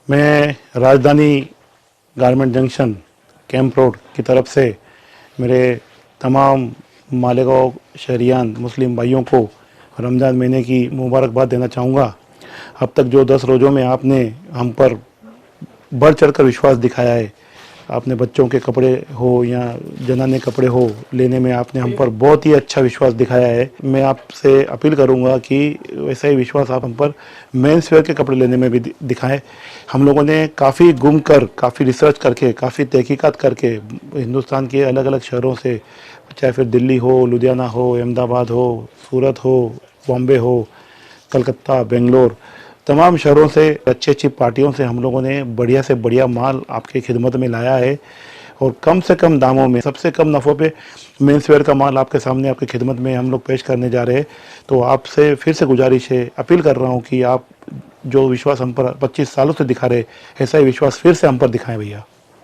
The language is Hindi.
मैं राजधानी गारमेंट जंक्शन कैंप रोड की तरफ से मेरे तमाम मालेगांव शहरियान मुस्लिम भाइयों को रमज़ान महीने की मुबारकबाद देना चाहूँगा। अब तक जो 10 रोज़ों में आपने हम पर बढ़ चढ़कर विश्वास दिखाया है, आपने बच्चों के कपड़े हो या जनाने कपड़े हो लेने में आपने हम पर बहुत ही अच्छा विश्वास दिखाया है। मैं आपसे अपील करूंगा कि वैसा ही विश्वास आप हम पर मेंस वेयर के कपड़े लेने में भी दिखाएं। हम लोगों ने काफ़ी घूम कर, काफ़ी रिसर्च करके, काफ़ी तहकीकात करके हिंदुस्तान के अलग अलग शहरों से, चाहे फिर दिल्ली हो, लुधियाना हो, अहमदाबाद हो, सूरत हो, बॉम्बे हो, कलकत्ता, बेंगलोर, तमाम शहरों से अच्छी अच्छी पार्टियों से हम लोगों ने बढ़िया से बढ़िया माल आपके खिदमत में लाया है और कम से कम दामों में, सबसे कम नफ़ों पे मेंस वेयर का माल आपके सामने आपकी खिदमत में हम लोग पेश करने जा रहे हैं। तो आपसे फिर से गुजारिश है, अपील कर रहा हूँ कि आप जो विश्वास हम पर 25 सालों से दिखा रहे, ऐसा ही विश्वास फिर से हम पर दिखाएं भैया।